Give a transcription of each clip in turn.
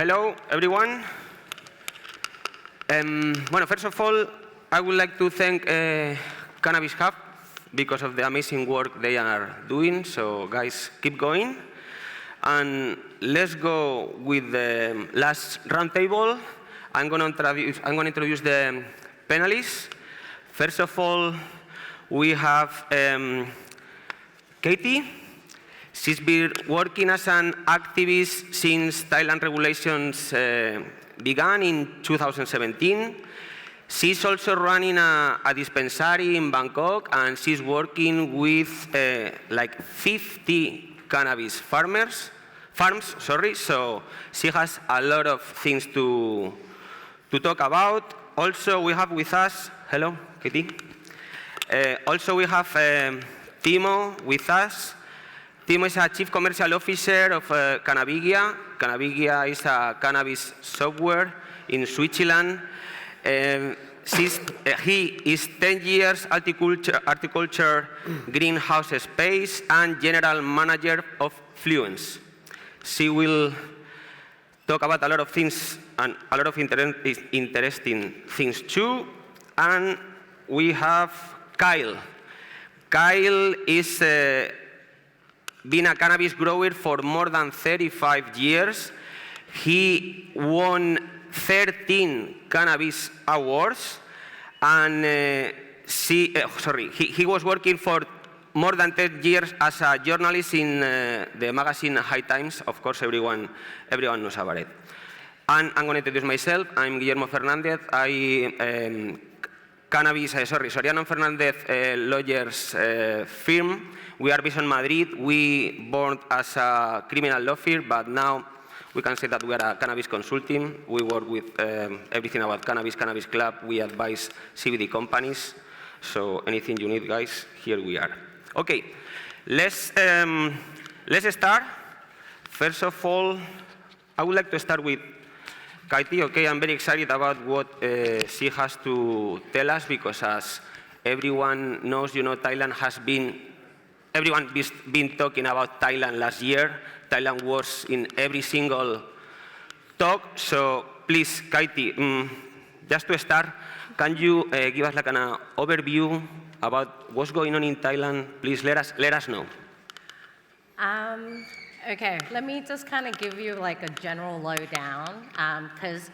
Hello, everyone. Well, first of all, I would like to thank Cannabis Hub because of the amazing work they are doing. So, guys, keep going. And let's go with the last roundtable. I'm going to introduce the panelists. First of all, we have Katie. She's been working as an activist since Thailand regulations began in 2017. She's also running a dispensary in Bangkok, and she's working with like 50 cannabis farms. So she has a lot of things to talk about. Also, we have with us, hello, Katie. Also, we have Timo with us. Timo is a Chief Commercial Officer of Cannaviggia. Cannaviggia is a cannabis software in Switzerland. He is 10 years horticulture greenhouse space and general manager of Fluence. She will talk about a lot of things and a lot of interesting things too. And we have Kyle. Kyle is been a cannabis grower for more than 35 years. He won 13 cannabis awards, and he was working for more than 10 years as a journalist in the magazine High Times. Of course, everyone knows about it. And I'm going to introduce myself. I'm Guillermo Fernandez. Soriano Fernandez lawyers firm. We are based in Madrid. We born as a criminal law firm, but now we can say that we are a cannabis consulting. We work with everything about cannabis, cannabis club. We advise CBD companies. So anything you need, guys, here we are. Okay, let's start. First of all, I would like to start with Katie. Okay, I'm very excited about what she has to tell us because, as everyone knows, Thailand has been. Everyone has been talking about Thailand last year. Thailand was in every single talk. So please, Katie, just to start, can you give us like an overview about what's going on in Thailand? Please let us know. Okay, let me just kind of give you like a general lowdown, because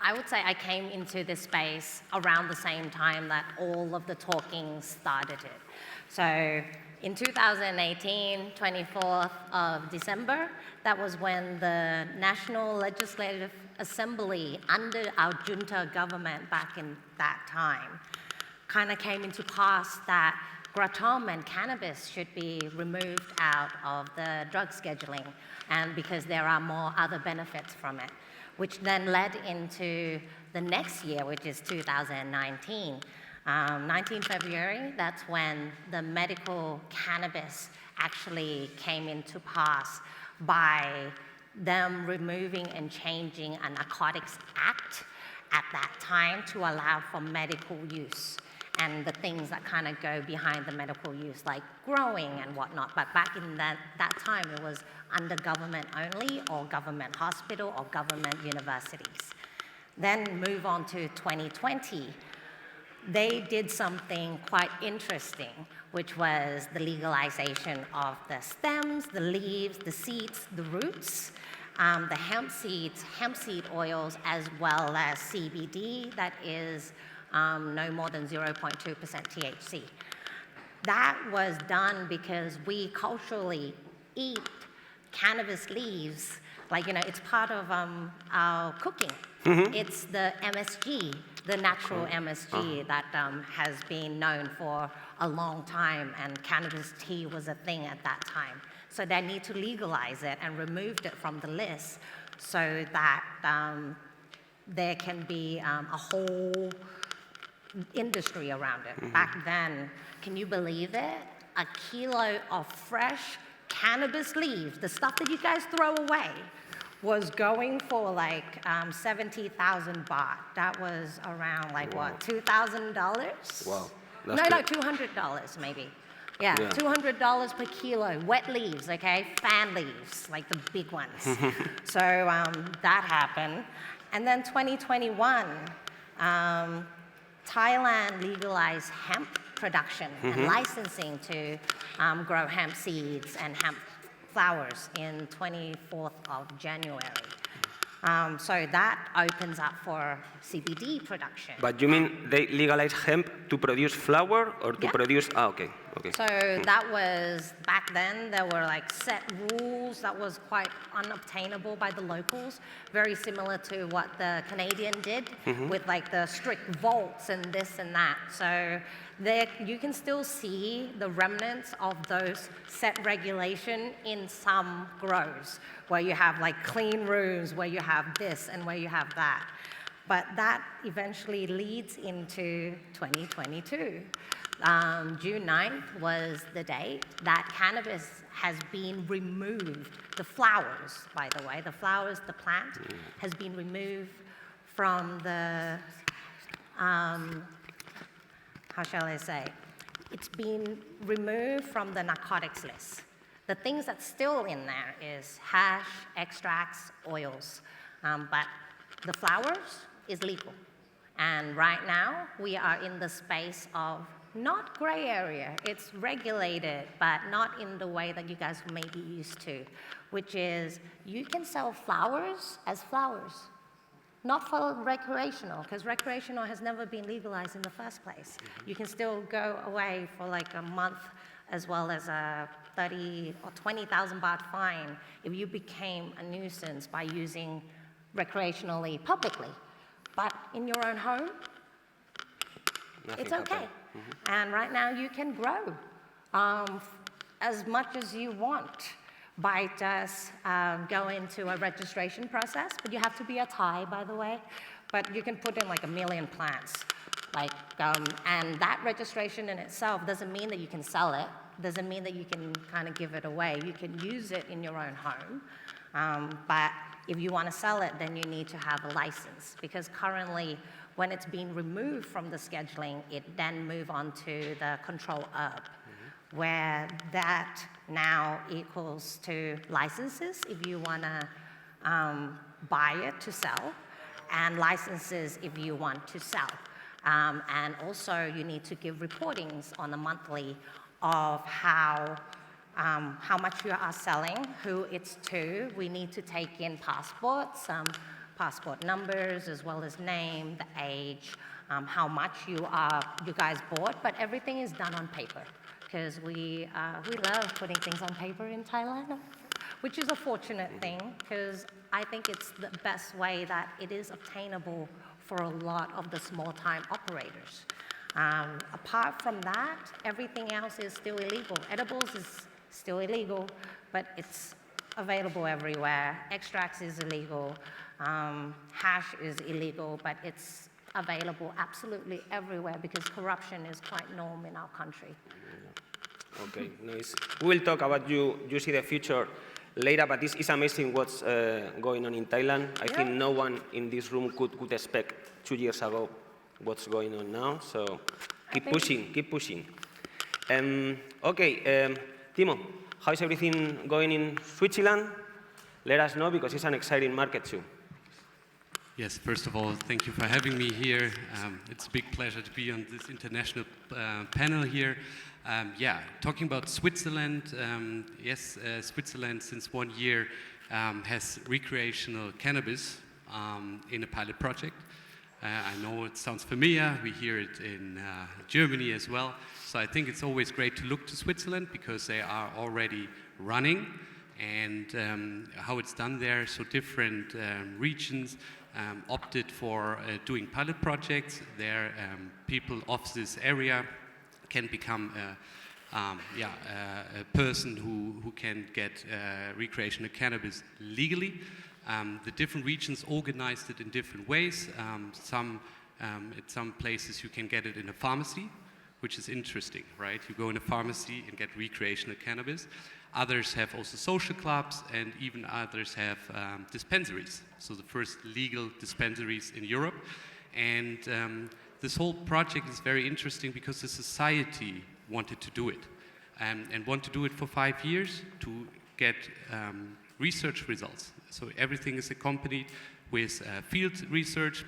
I would say I came into this space around the same time that all of the talking started it. So in 2018, 24th of December, that was when the National Legislative Assembly, under our junta government back in that time, kind of came into pass that kratom and cannabis should be removed out of the drug scheduling, and because there are more other benefits from it, which then led into the next year, which is 2019. 19 February, that's when the medical cannabis actually came into pass by them removing and changing a Narcotics Act at that time to allow for medical use and the things that kind of go behind the medical use, like growing and whatnot. But back in that time, it was under government only, or government hospital, or government universities. Then move on to 2020. They did something quite interesting, which was the legalization of the stems, the leaves, the seeds, the roots, the hemp seeds, hemp seed oils, as well as CBD, that is no more than 0.2% THC. That was done because we culturally eat cannabis leaves, it's part of our cooking. Mm-hmm. It's the MSG, the natural MSG that has been known for a long time, and cannabis tea was a thing at that time. So they need to legalize it and removed it from the list so that there can be a whole industry around it. Mm-hmm. Back then, can you believe it? A kilo of fresh cannabis leaves, the stuff that you guys throw away, was going for like 70,000 baht. That was around like, wow, what, $2,000? Wow. No, $200 maybe. Yeah, $200 per kilo. Wet leaves, okay? Fan leaves, like the big ones. So that happened. And then 2021, Thailand legalized hemp production and licensing to grow hemp seeds and hemp flowers in 24th of January. So that opens up for CBD production. But you mean they legalize hemp to produce flower or to produce? Ah, okay. So that was, back then, there were like set rules that was quite unobtainable by the locals, very similar to what the Canadian did with like the strict vaults and this and that. So there, you can still see the remnants of those set regulation in some grows, where you have like clean rooms, where you have this and where you have that. But that eventually leads into 2022. June 9th was the date that cannabis has been removed. The flowers, by the way, the flowers, the plant, has been removed from the, how shall I say? It's been removed from the narcotics list. The things that's still in there is hash, extracts, oils, but the flowers is legal. And right now, we are in the space of not gray area, it's regulated, but not in the way that you guys may be used to, which is you can sell flowers as flowers, not for recreational, because recreational has never been legalized in the first place. You can still go away for like a month, as well as a 30 or 20,000 baht fine if you became a nuisance by using recreationally publicly. But in your own home, it's okay. And right now you can grow as much as you want by just going to a registration process, but you have to be a Thai, by the way, but you can put in like 1 million plants. Like, and that registration in itself doesn't mean that you can sell it, doesn't mean that you can kind of give it away. You can use it in your own home, but if you want to sell it, then you need to have a license, because currently, when it's being removed from the scheduling, it then move on to the control herb, where that now equals to licenses if you want to buy it to sell, and licenses if you want to sell. And also, you need to give reportings on a monthly of how much you are selling, who it's to. We need to take in passports, passport numbers, as well as name, the age, how much you guys bought, but everything is done on paper, because we love putting things on paper in Thailand, which is a fortunate thing, because I think it's the best way that it is obtainable for a lot of the small-time operators. Apart from that, everything else is still illegal. Edibles is still illegal, but it's available everywhere. Extracts is illegal. Hash is illegal, but it's available absolutely everywhere because corruption is quite norm in our country. Okay, nice. We will talk about you see the future later, but this is amazing what's going on in Thailand. I think no one in this room could expect 2 years ago what's going on now, so keep pushing. Okay, Timo, how is everything going in Switzerland? Let us know, because it's an exciting market too. Yes, first of all, thank you for having me here. It's a big pleasure to be on this international panel here. Yeah, talking about Switzerland, yes, Switzerland since 1 year has recreational cannabis in a pilot project. I know it sounds familiar, we hear it in Germany as well. So I think it's always great to look to Switzerland because they are already running, and how it's done there, so different regions opted for doing pilot projects. There, people of this area can become a person who can get recreational cannabis legally. The different regions organized it in different ways. At some places you can get it in a pharmacy, which is interesting, right? You go in a pharmacy and get recreational cannabis. Others have also social clubs, and even others have dispensaries. So the first legal dispensaries in Europe. And this whole project is very interesting because the society wanted to do it. and want to do it for 5 years to get research results. So everything is accompanied with field research,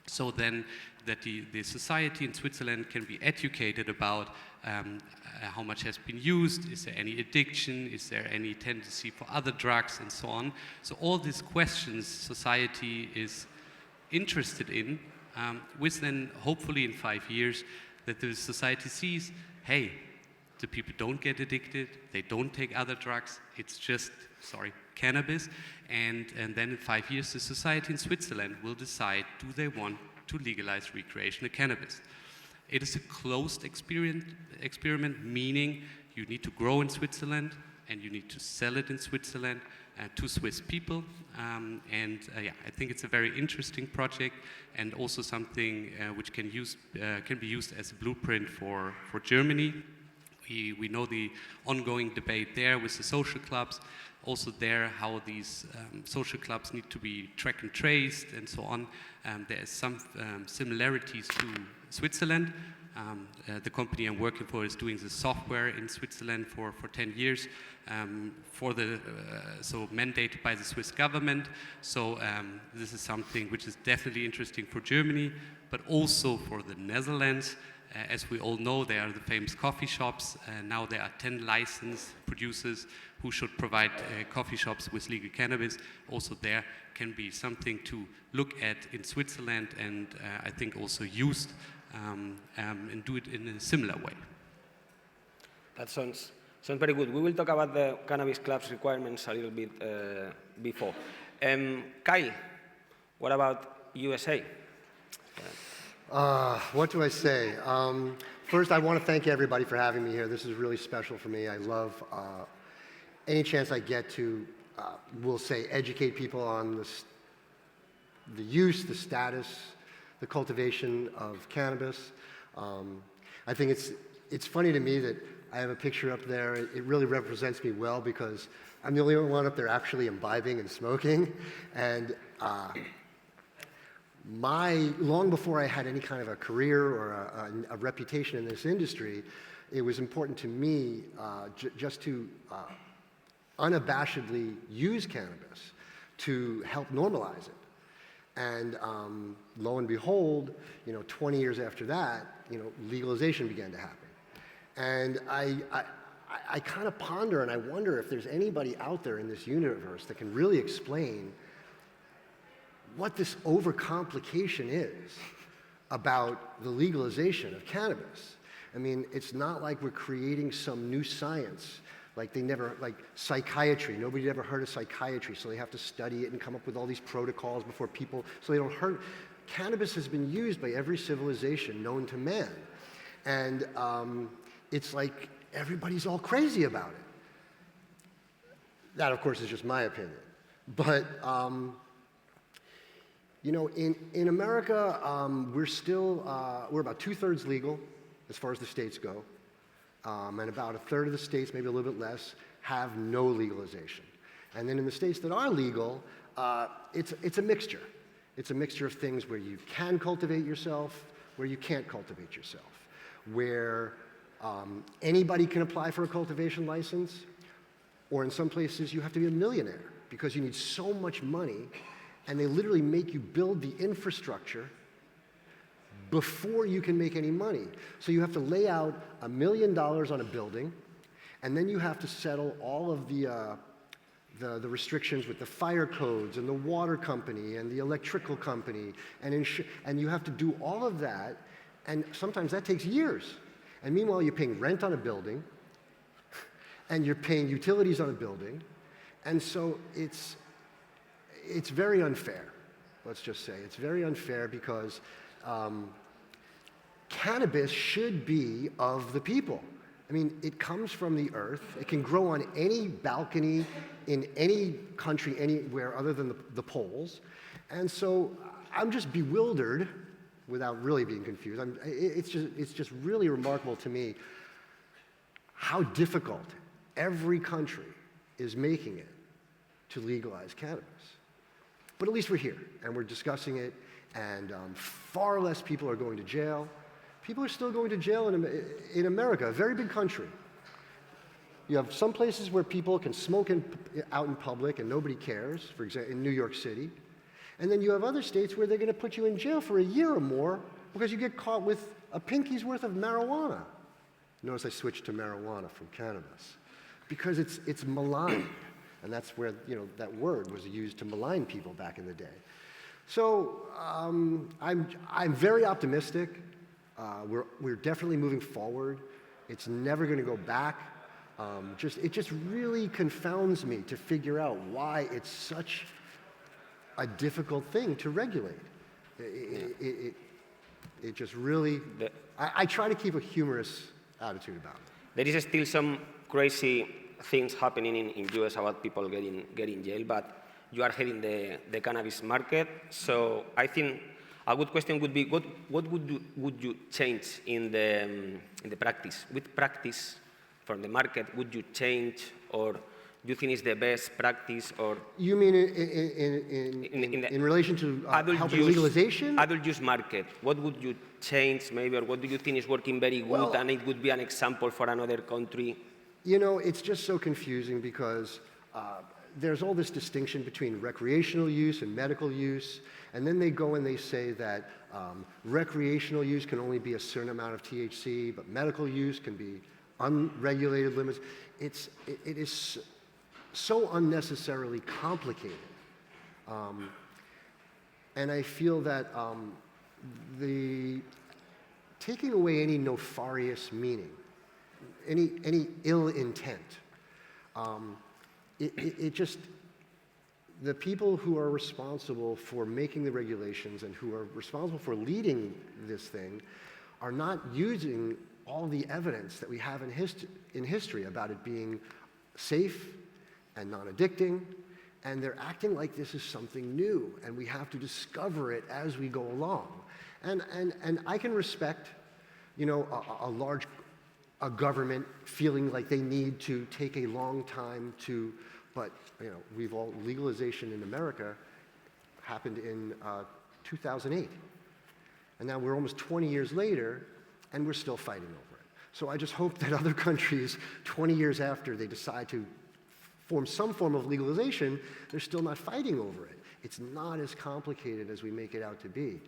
so then that the society in Switzerland can be educated about how much has been used, is there any addiction, is there any tendency for other drugs, and so on. So all these questions society is interested in, with then hopefully in 5 years that the society sees, hey, the people don't get addicted, they don't take other drugs, it's just, cannabis, and then in 5 years the society in Switzerland will decide, do they want to legalize recreational cannabis. It is a closed experiment, meaning you need to grow in Switzerland and you need to sell it in Switzerland to Swiss people. Yeah, I think it's a very interesting project and also something which can be used as a blueprint for Germany. We know the ongoing debate there with the social clubs, also there how these social clubs need to be tracked and traced and so on. There is some similarities to Switzerland. The company I'm working for is doing the software in Switzerland for 10 years, so mandated by the Swiss government. So this is something which is definitely interesting for Germany, but also for the Netherlands. As we all know, there are the famous coffee shops. Now there are 10 licensed producers who should provide coffee shops with legal cannabis. Also there can be something to look at in Switzerland, and I think also used and do it in a similar way. That sounds very good. We will talk about the cannabis club's requirements a little bit before. Kyle, what about USA? What do I say? First, I want to thank everybody for having me here. This is really special for me. I love any chance I get to, we'll say, educate people on the use, the status, the cultivation of cannabis. I think it's funny to me that I have a picture up there. It really represents me well because I'm the only one up there actually imbibing and smoking. And long before I had any kind of a career or a reputation in this industry, it was important to me just to unabashedly use cannabis to help normalize it. And lo and behold, 20 years after that, legalization began to happen. And I kind of ponder and I wonder if there's anybody out there in this universe that can really explain what this overcomplication is about the legalization of cannabis. I mean, it's not like we're creating some new science, like psychiatry. Nobody ever heard of psychiatry, so they have to study it and come up with all these protocols before people, so they don't hurt. Cannabis has been used by every civilization known to man. And it's like everybody's all crazy about it. That, of course, is just my opinion. But in America, we're about 2/3 legal as far as the states go, and about 1/3 of the states, maybe a little bit less, have no legalization. And then in the states that are legal, it's a mixture. It's a mixture of things where you can cultivate yourself, where you can't cultivate yourself, where anybody can apply for a cultivation license, or in some places you have to be a millionaire because you need so much money. And they literally make you build the infrastructure before you can make any money. So you have to lay out $1 million on a building, and then you have to settle all of the restrictions with the fire codes and the water company and the electrical company, and you have to do all of that, and sometimes that takes years. And meanwhile, you're paying rent on a building, and you're paying utilities on a building, and so it's very unfair, let's just say. It's very unfair because cannabis should be of the people. I mean, it comes from the earth. It can grow on any balcony in any country, anywhere other than the poles. And so I'm just bewildered, without really being confused. It's just really remarkable to me how difficult every country is making it to legalize cannabis. But at least we're here, and we're discussing it, and far less people are going to jail. People are still going to jail in America, a very big country. You have some places where people can smoke out in public and nobody cares, for example, in New York City. And then you have other states where they're going to put you in jail for a year or more because you get caught with a pinky's worth of marijuana. Notice I switched to marijuana from cannabis because it's maligned. And that's where, that word was used to malign people back in the day. So I'm very optimistic. We're definitely moving forward. It's never going to go back. It just really confounds me to figure out why it's such a difficult thing to regulate. It just really, I try to keep a humorous attitude about it. There is still some crazy things happening in US about people getting jail, but you are heading the cannabis market. So I think a good question would be, what would you change in the practice? With practice from the market, would you change, or do you think it's the best practice? Or you mean in relation to helping legalization? Adult use market. What would you change, maybe, or what do you think is working very good, and it would be an example for another country? It's just so confusing because there's all this distinction between recreational use and medical use, and then they go and they say that recreational use can only be a certain amount of THC, but medical use can be unregulated limits. It is so unnecessarily complicated. And I feel that taking away any nefarious meaning, any ill intent, the people who are responsible for making the regulations and who are responsible for leading this thing are not using all the evidence that we have in history about it being safe and non-addicting, and they're acting like this is something new, and we have to discover it as we go along. And I can respect, a government feeling like they need to take a long time to, but legalization in America happened in 2008, and now we're almost 20 years later, and we're still fighting over it. So I just hope that other countries, 20 years after they decide to form some form of legalization, they're still not fighting over it. It's not as complicated as we make it out to be.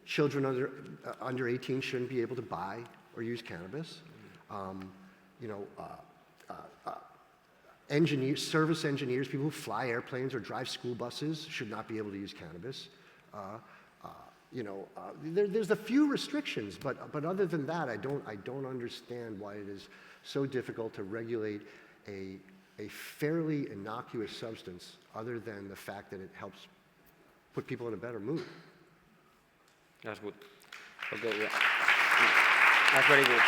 Children under 18 shouldn't be able to buy or use cannabis. Service engineers, people who fly airplanes or drive school buses should not be able to use cannabis. There's a few restrictions, but other than that, I don't understand why it is so difficult to regulate a fairly innocuous substance, other than the fact that it helps put people in a better mood. That's good. Okay, yeah. That's very good.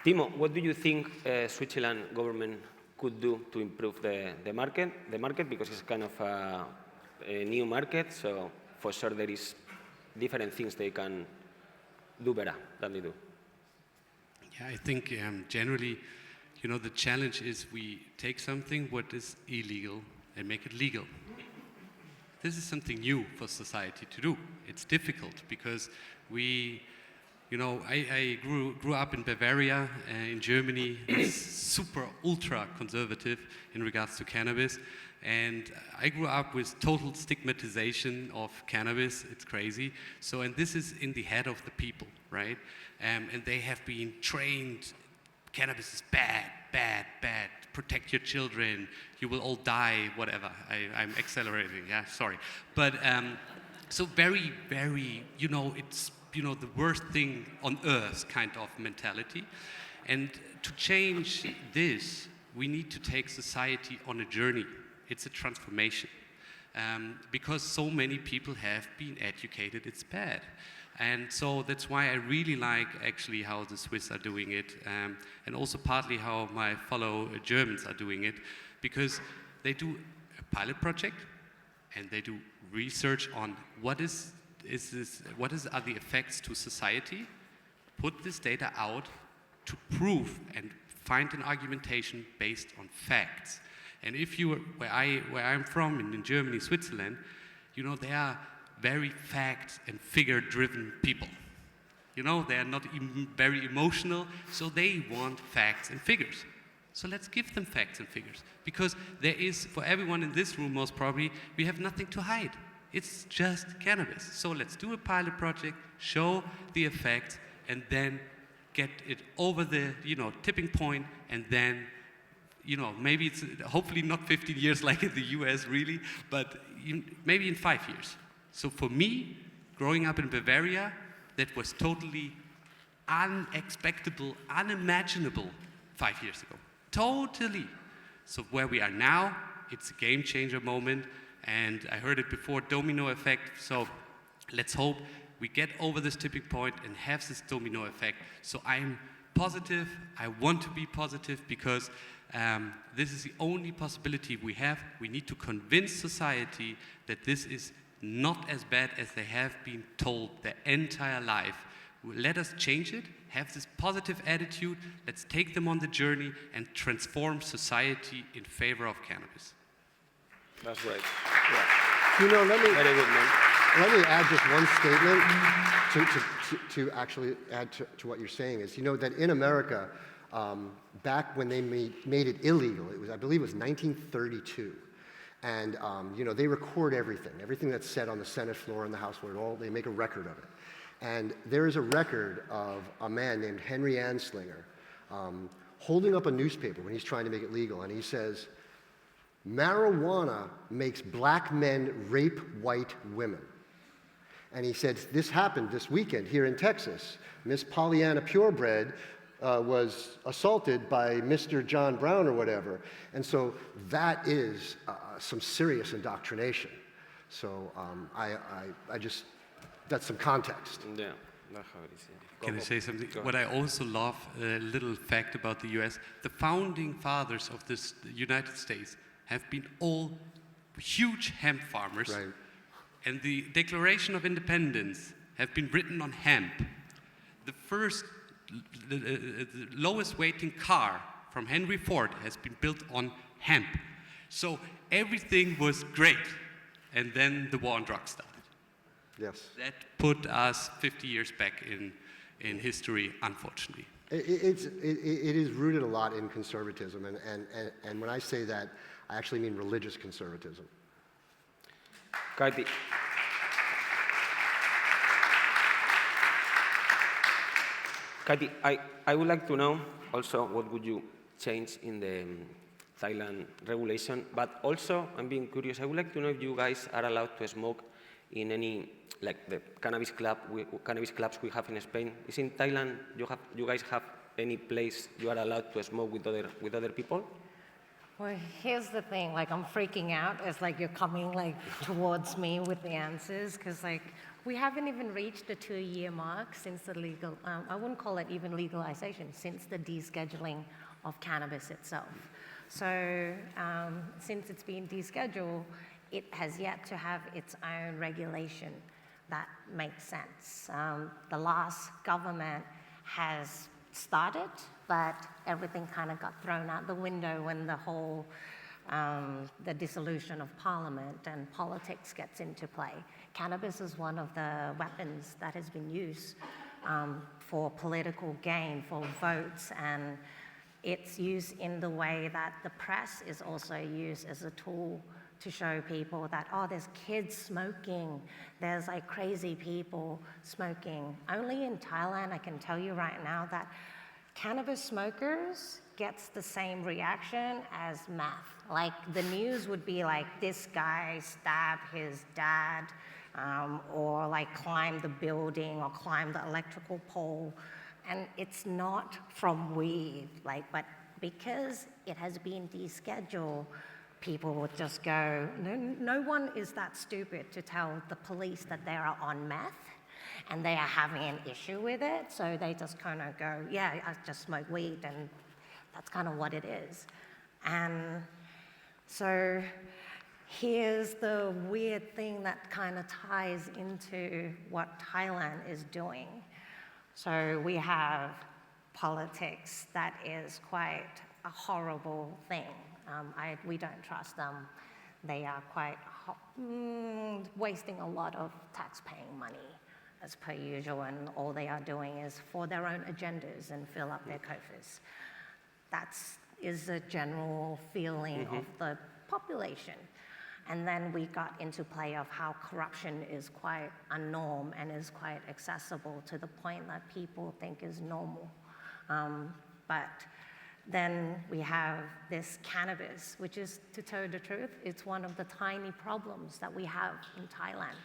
Timo, what do you think Switzerland government could do to improve the market? The market, because it's kind of a new market, so for sure there is different things they can do better than they do. Yeah, I think generally, the challenge is we take something what is illegal and make it legal. This is something new for society to do. It's difficult because I grew up in Bavaria, in Germany. It's super ultra conservative in regards to cannabis. And I grew up with total stigmatization of cannabis. It's crazy. And this is in the head of the people, right? And they have been trained, cannabis is bad, bad, bad. Protect your children. You will all die, whatever. I'm accelerating, yeah, sorry. But so very, very, it's, the worst thing on earth kind of mentality. And to change this, we need to take society on a journey. It's a transformation. Because so many people have been educated, it's bad. And so that's why I really like actually how the Swiss are doing it, and also partly how my fellow Germans are doing it, because they do a pilot project and they do research on what are the effects to society, put this data out to prove and find an argumentation based on facts. And if you where I'm from in Germany, Switzerland, they are very fact and figure-driven people. You know, they're not very emotional, so they want facts and figures. So let's give them facts and figures, because there is, for everyone in this room most probably, we have nothing to hide. It's just cannabis. So let's do a pilot project, show the effects, and then get it over the, tipping point, and then, maybe it's hopefully not 15 years like in the US really, but maybe in 5 years. So for me, growing up in Bavaria, that was totally unexpectable, unimaginable 5 years ago. Totally. So where we are now, it's a game changer moment, and I heard it before, domino effect. So let's hope we get over this tipping point and have this domino effect. So I'm positive, I want to be positive, because this is the only possibility we have. We need to convince society that this is not as bad as they have been told their entire life. Let us change it, have this positive attitude, let's take them on the journey and transform society in favor of cannabis. That's right. Yeah. Very good, man. Let me add just one statement to actually add to what you're saying is, that in America, back when they made it illegal, I believe it was 1932. And they record everything that's said on the Senate floor and the House floor. They make a record of it. And there is a record of a man named Henry Anslinger holding up a newspaper when he's trying to make it legal, and he says, "Marijuana makes black men rape white women." And he said, this happened this weekend here in Texas. Miss Pollyanna Purebred was assaulted by Mr. John Brown or whatever. And so that is some serious indoctrination. So I just, that's some context. Yeah. Can I say something? What I also love, a little fact about the US, the founding fathers of the United States have been all huge hemp farmers. Right. And the Declaration of Independence have been written on hemp. The first the lowest weighting car from Henry Ford has been built on hemp. So everything was great. And then the war on drugs started. Yes. That put us 50 years back in history, unfortunately. It is rooted a lot in conservatism. And when I say that, I actually mean religious conservatism. Kaiti. Kaiti, I would like to know also what would you change in the Thailand regulation, but also I'm being curious, I would like to know if you guys are allowed to smoke in any, like the cannabis clubs we have in Spain. Is in Thailand, you guys have any place you are allowed to smoke with other people? Well, here's the thing, like I'm freaking out as like you're coming like towards me with the answers, because like we haven't even reached the 2-year mark since the legal, I wouldn't call it even legalization, since the descheduling of cannabis itself. So since it's been descheduled, it has yet to have its own regulation that makes sense. The last government has started, but everything kind of got thrown out the window when the whole, the dissolution of parliament and politics gets into play. Cannabis is one of the weapons that has been used for political gain, for votes, and it's used in the way that the press is also used as a tool to show people that, oh, there's kids smoking, there's like crazy people smoking. Only in Thailand, I can tell you right now that cannabis smokers gets the same reaction as meth. Like the news would be like, this guy stabbed his dad, or like climbed the building or climbed the electrical pole. And it's not from weed, like, but because it has been descheduled, people would just go, no one is that stupid to tell the police that they are on meth and they are having an issue with it. So they just kind of go, yeah, I just smoke weed, and that's kind of what it is. And so here's the weird thing that kind of ties into what Thailand is doing. So we have politics that is quite a horrible thing. We don't trust them. They are quite wasting a lot of tax-paying money. as per usual, and all they are doing is for their own agendas and fill up their coffers. That is a general feeling of the population. And then we got into play of how corruption is quite a norm and is quite accessible to the point that people think is normal. But then we have this cannabis, which is, to tell the truth, it's one of the tiny problems that we have in Thailand.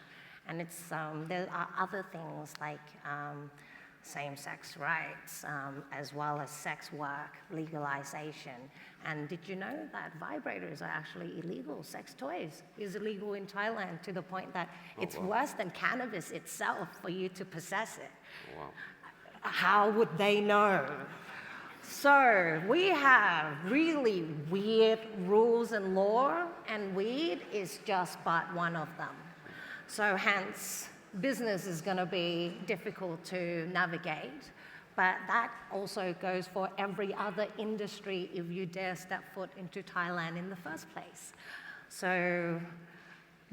And it's, there are other things like same-sex rights, as well as sex work, legalization. And did you know that vibrators are actually illegal? Sex toys is illegal in Thailand to the point that it's worse than cannabis itself for you to possess it. Wow. How would they know? So we have really weird rules and law, and weed is just but one of them. So hence, business is going to be difficult to navigate, but that also goes for every other industry if you dare step foot into Thailand in the first place. So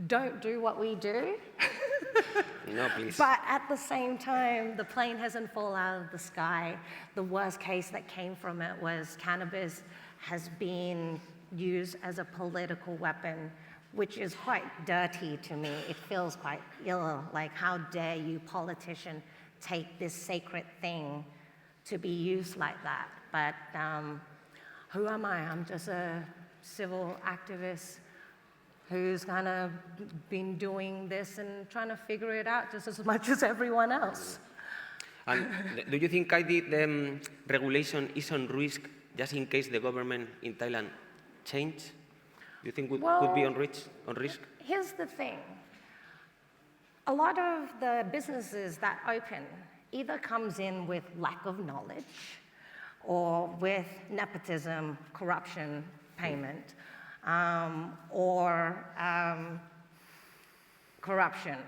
don't do what we do. No, please. But at the same time, the plane hasn't fallen out of the sky. The worst case that came from it was cannabis has been used as a political weapon, which is quite dirty to me. It feels quite ill, like how dare you, politician, take this sacred thing to be used like that. But who am I? I'm just a civil activist who's kind of been doing this and trying to figure it out just as much as everyone else. And do you think the regulation is on risk just in case the government in Thailand change? Do you think it could be on risk? Here's the thing. A lot of the businesses that open either comes in with lack of knowledge or with nepotism, corruption, payment, or corruption.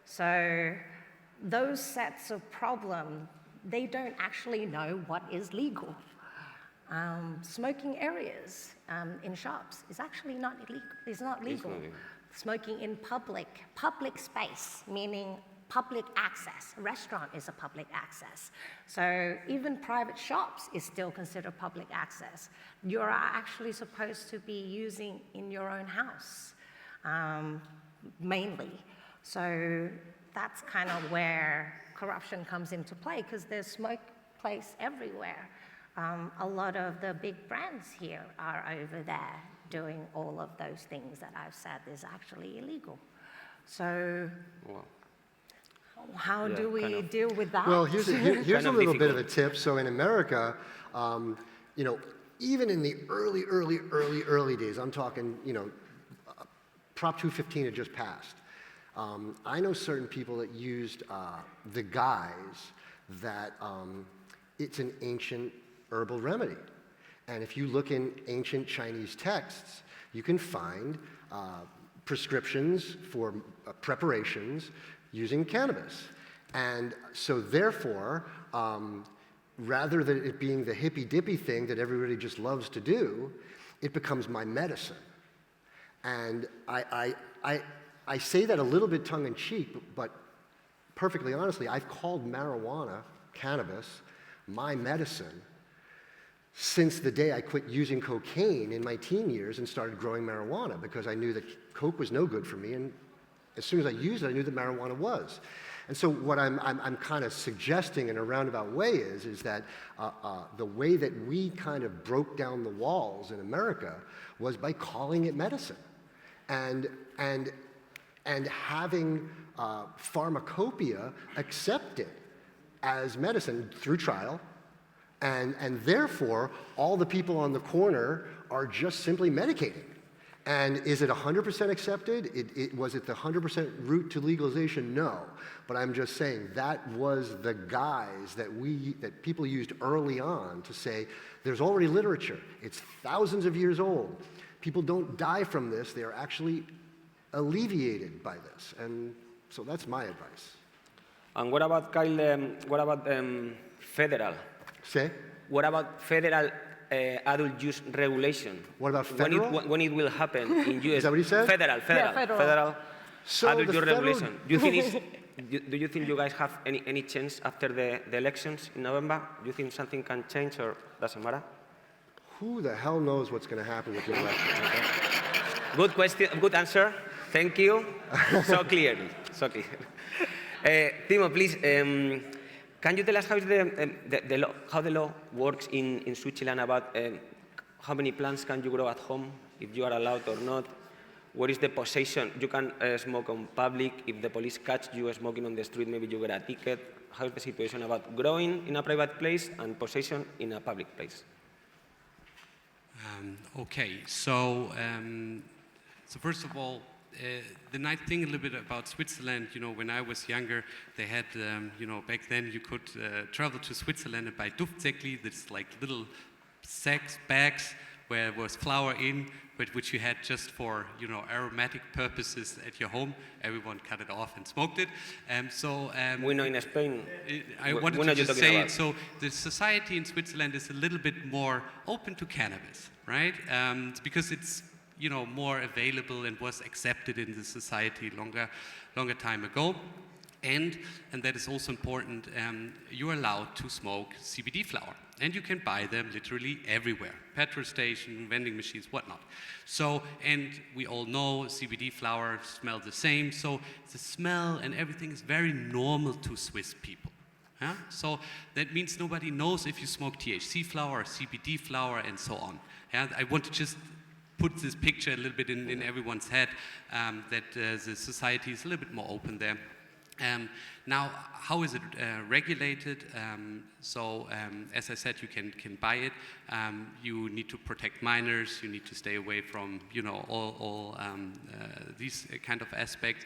So those sets of problems, they don't actually know what is legal. Smoking areas in shops is actually not illegal. It's not legal. Smoking in public space, meaning public access. A restaurant is a public access. So even private shops is still considered public access. You're actually supposed to be using in your own house, mainly. So that's kind of where corruption comes into play, because there's smoke place everywhere. A lot of the big brands here are over there doing all of those things that I've said is actually illegal. So how do we deal with that? Well, here's a little bit of a tip. So in America, you know, even in the early days, I'm talking, you know, Prop 215 had just passed. I know certain people that used the guise that it's an ancient herbal remedy. And if you look in ancient Chinese texts, you can find prescriptions for preparations using cannabis. And so therefore, rather than it being the hippy-dippy thing that everybody just loves to do, it becomes my medicine. And I say that a little bit tongue-in-cheek, but perfectly honestly, I've called marijuana, cannabis, my medicine since the day I quit using cocaine in my teen years and started growing marijuana, because I knew that coke was no good for me, and as soon as I used it, I knew that marijuana was. And so what I'm kind of suggesting in a roundabout way is that the way that we kind of broke down the walls in America was by calling it medicine, and having pharmacopoeia accept it as medicine through trial. And therefore, all the people on the corner are just simply medicating. And is it 100% accepted? Was it the 100% route to legalization? No. But I'm just saying that was the guise that people used early on to say, there's already literature. It's thousands of years old. People don't die from this. They are actually alleviated by this. And so that's my advice. And what about, Kyle, federal? Say? What about federal adult use regulation? What about federal? When it will happen in US? Is that what he said? Federal. Yeah, federal. So adult use regulation. Do you think do you think you guys have any chance after the elections in November? Do you think something can change or doesn't matter? Who the hell knows what's going to happen with the election? Okay? Good question, good answer. Thank you. So clearly, so clear. Timo, please, can you tell us how is how the law works in Switzerland about how many plants can you grow at home, if you are allowed or not? What is the possession? You can smoke on public. If the police catch you smoking on the street, maybe you get a ticket. How is the situation about growing in a private place and possession in a public place? Okay, so first of all, the nice thing a little bit about Switzerland, when I was younger, they had, back then you could travel to Switzerland and buy Duftsäckli, this like little sacks, bags, where there was flour in, but which you had just for, aromatic purposes at your home. Everyone cut it off and smoked it. We know in Spain. I wanted to just say it. So the society in Switzerland is a little bit more open to cannabis, right? Because it's more available and was accepted in the society longer time ago. And that is also important, you're allowed to smoke CBD flower. And you can buy them literally everywhere. Petrol station, vending machines, whatnot. So, and we all know CBD flower smell the same. So the smell and everything is very normal to Swiss people. Yeah? So that means nobody knows if you smoke THC flower or CBD flower and so on. Yeah? I want to just put this picture a little bit in everyone's head, that the society is a little bit more open there. Now, how is it regulated? As I said, you can buy it. You need to protect minors. You need to stay away from, all these kind of aspects.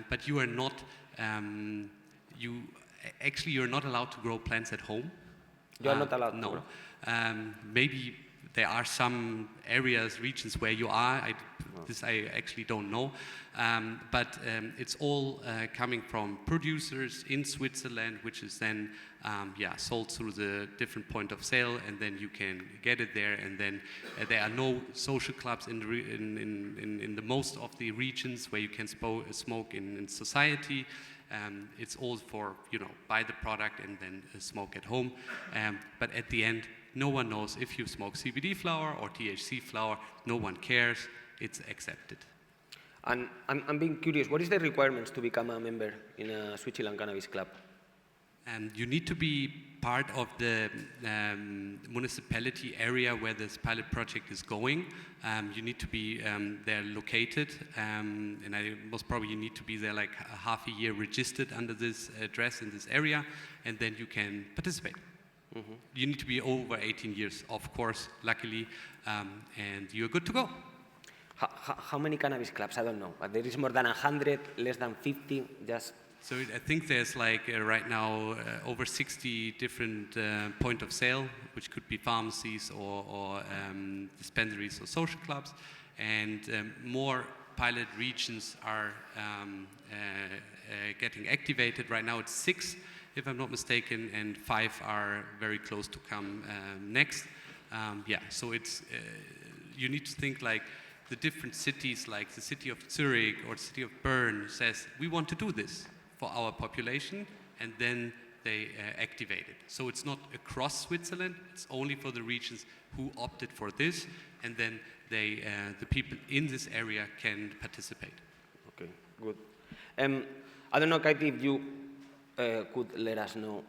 But you are not. You're not allowed to grow plants at home. You are not allowed to no. grow. Maybe there are some areas, regions where you are. This I actually don't know. But it's all coming from producers in Switzerland, which is then sold through the different point of sale, and then you can get it there. And then there are no social clubs in the most of the regions where you can smoke in society. It's all for, buy the product and then smoke at home. But at the end, no one knows if you smoke CBD flower or THC flower. No one cares. It's accepted. And I'm being curious, what is the requirements to become a member in a Switzerland Cannabis Club? You need to be part of the municipality area where this pilot project is going. You need to be there located, and most probably you need to be there like a half a year registered under this address in this area, and then you can participate. Mm-hmm. You need to be over 18 years, of course, luckily, and you're good to go. How many cannabis clubs? I don't know. But there is more than 100, less than 50, just... So I think there's like right now over 60 different point of sale, which could be pharmacies or dispensaries or social clubs, and more pilot regions are getting activated. Right now it's 6, if I'm not mistaken, and 5 are very close to come next. So it's you need to think like the different cities, like the city of Zurich or the city of Bern says, we want to do this for our population, and then they activate it. So it's not across Switzerland, it's only for the regions who opted for this, and then they, the people in this area can participate. Okay, good. I don't know, Katie, if you could let us know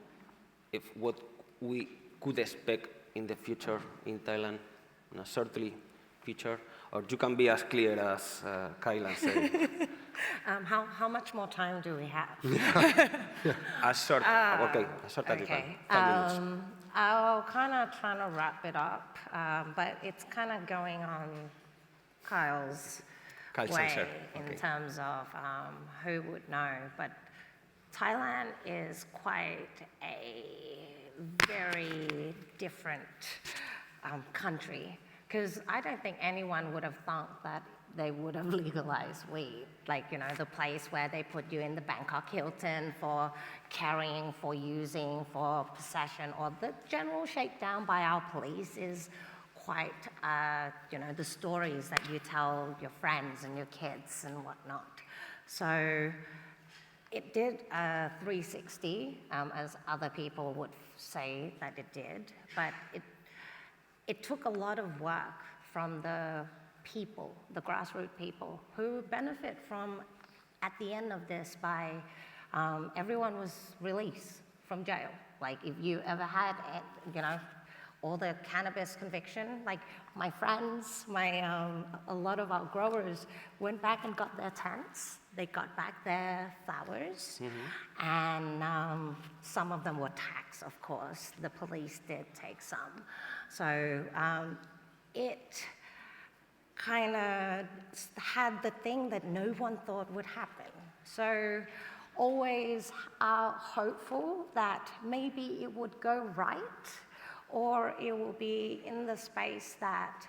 if what we could expect in the future in Thailand, in a shortly future, or you can be as clear as Kyle said. How much more time do we have? As short as you can. 5 minutes. I'll kind of trying to wrap it up, but it's kind of going on Kyle's way answer. in terms of who would know. But Thailand is quite a very different country, because I don't think anyone would have thought that they would have legalized weed. Like, the place where they put you in the Bangkok Hilton for carrying, for using, for possession, or the general shakedown by our police is quite, the stories that you tell your friends and your kids and whatnot. So it did a 360, as other people would say that it did, but it took a lot of work from the people, the grassroots people, who benefit from, at the end of this, by everyone was released from jail. Like, if you ever had, all the cannabis conviction, like my friends, a lot of our growers went back and got their tents. They got back their flowers, and some of them were taxed, of course. The police did take some. So it kind of had the thing that no one thought would happen. So always hopeful that maybe it would go right, or it will be in the space that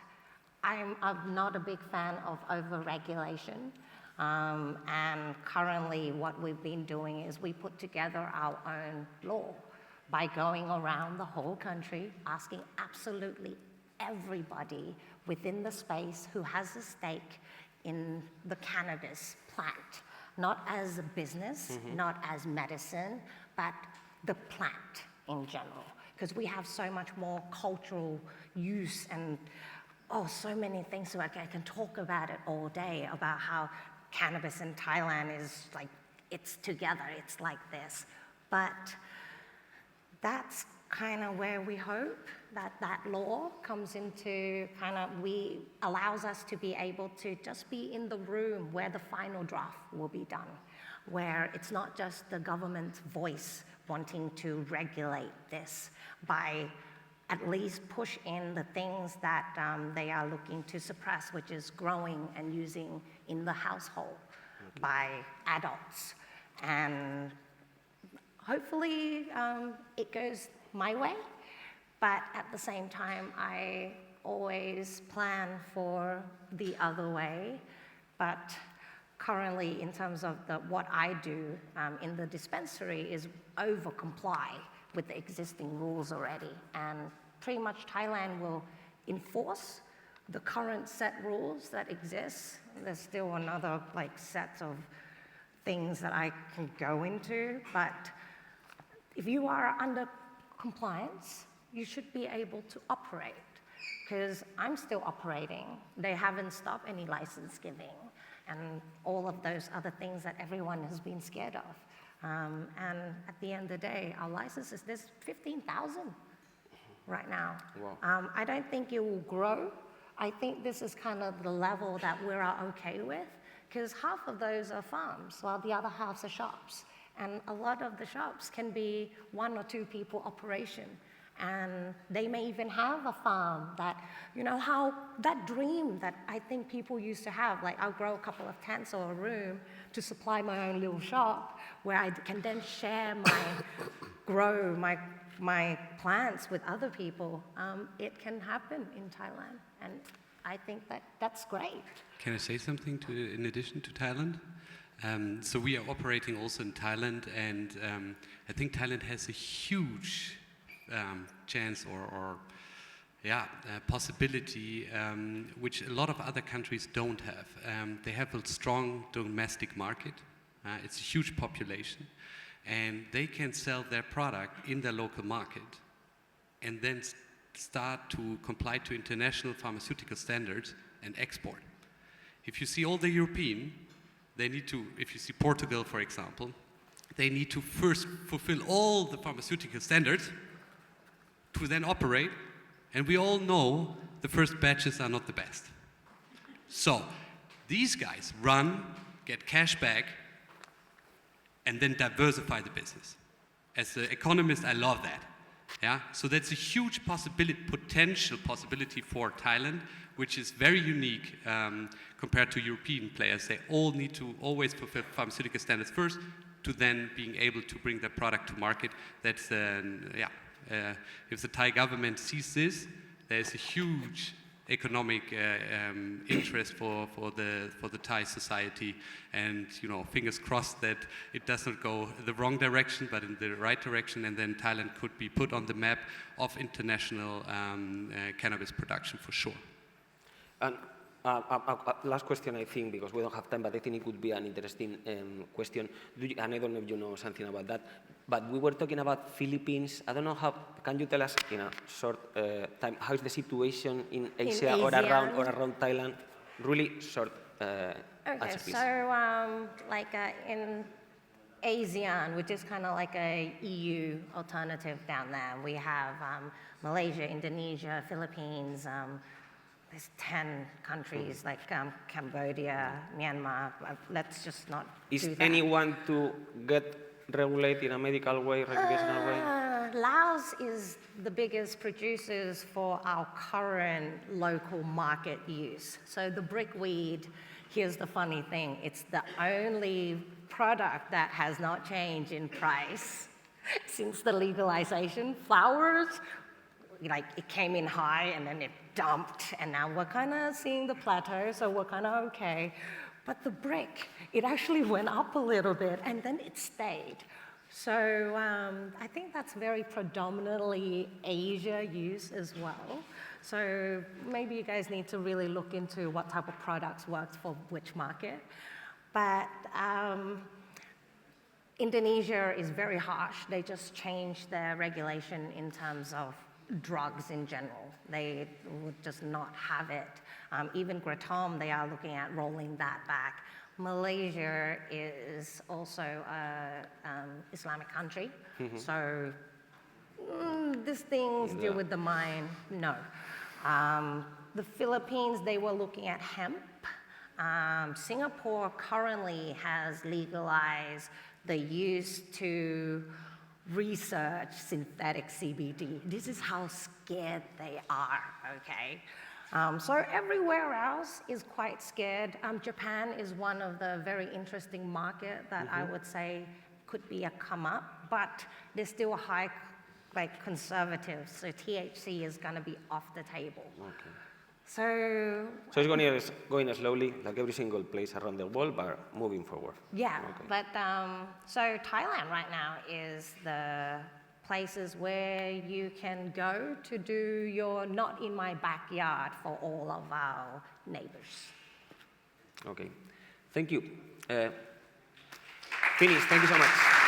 I'm not a big fan of over-regulation. And currently what we've been doing is we put together our own law by going around the whole country, asking absolutely everybody within the space who has a stake in the cannabis plant, not as a business, not as medicine, but the plant in general. Because we have so much more cultural use and so many things. So I can talk about it all day, about how cannabis in Thailand is like, it's together, it's like this. But that's kind of where we hope that law comes into allows us to be able to just be in the room where the final draft will be done, where it's not just the government's voice wanting to regulate this, by at least push in the things that they are looking to suppress, which is growing and using in the household by adults. And hopefully it goes my way, but at the same time, I always plan for the other way. But currently, in terms of what I do in the dispensary is over-comply with the existing rules already. And pretty much Thailand will enforce the current set rules that exist. There's still another set of things that I can go into, but if you are under compliance, you should be able to operate, because I'm still operating. They haven't stopped any license giving and all of those other things that everyone has been scared of. And at the end of the day, our licenses, there's 15,000 right now. Wow. I don't think it will grow. I think this is kind of the level that we're okay with, because half of those are farms, while the other halves are shops. And a lot of the shops can be 1 or 2 people operation. And they may even have a farm that, how that dream that I think people used to have, like I'll grow a couple of tents or a room to supply my own little shop where I can then share grow my plants with other people. It can happen in Thailand. And I think that's great. Can I say something in addition to Thailand? So we are operating also in Thailand, and I think Thailand has a huge chance or possibility, which a lot of other countries don't have. They have a strong domestic market. It's a huge population, and they can sell their product in their local market and then start to comply to international pharmaceutical standards and export. If you see all the European, they need to, if you see Portugal, for example, they need to first fulfill all the pharmaceutical standards to then operate, and we all know the first batches are not the best. So these guys run, get cash back, and then diversify the business. As an economist, I love that. Yeah? So that's a huge potential possibility for Thailand, which is very unique compared to European players. They all need to always fulfill pharmaceutical standards first to then being able to bring their product to market. That's, if the Thai government sees this, there's a huge economic interest for the Thai society, and fingers crossed that it doesn't go the wrong direction but in the right direction, and then Thailand could be put on the map of international cannabis production for sure. And Last question, I think, because we don't have time, but I think it could be an interesting question. And I don't know if you know something about that. But we were talking about Philippines. I don't know how. Can you tell us in a short time how is the situation in Asia, or around Thailand? Really short. Okay, so like in ASEAN, which is kind of like a EU alternative down there, we have Malaysia, Indonesia, Philippines. There's 10 countries like Cambodia, Myanmar. Let's just not do that. Is anyone to get regulated in a medical way, recreational way? Laos is the biggest producers for our current local market use. So the brickweed, here's the funny thing, it's the only product that has not changed in price since the legalization. Flowers, like it came in high and then it dumped, and now we're kind of seeing the plateau, so we're kind of okay. But the brick, it actually went up a little bit and then it stayed. So I think that's very predominantly Asia use as well. So maybe you guys need to really look into what type of products works for which market. But Indonesia is very harsh. They just changed their regulation in terms of drugs in general. They would just not have it. Even Gratom, they are looking at rolling that back. Malaysia is also an Islamic country, so these things deal with the mind, no. The Philippines, they were looking at hemp. Singapore currently has legalized the use to research synthetic CBD. This is how scared they are, okay? So everywhere else is quite scared. Japan is one of the very interesting market that I would say could be a come up, but they're still high, like conservative, so THC is gonna be off the table. Okay. So it's going slowly, like every single place around the world, but moving forward. Yeah, okay. But so Thailand right now is the places where you can go to do your not in my backyard for all of our neighbors. Okay, thank you. Finish, thank you so much.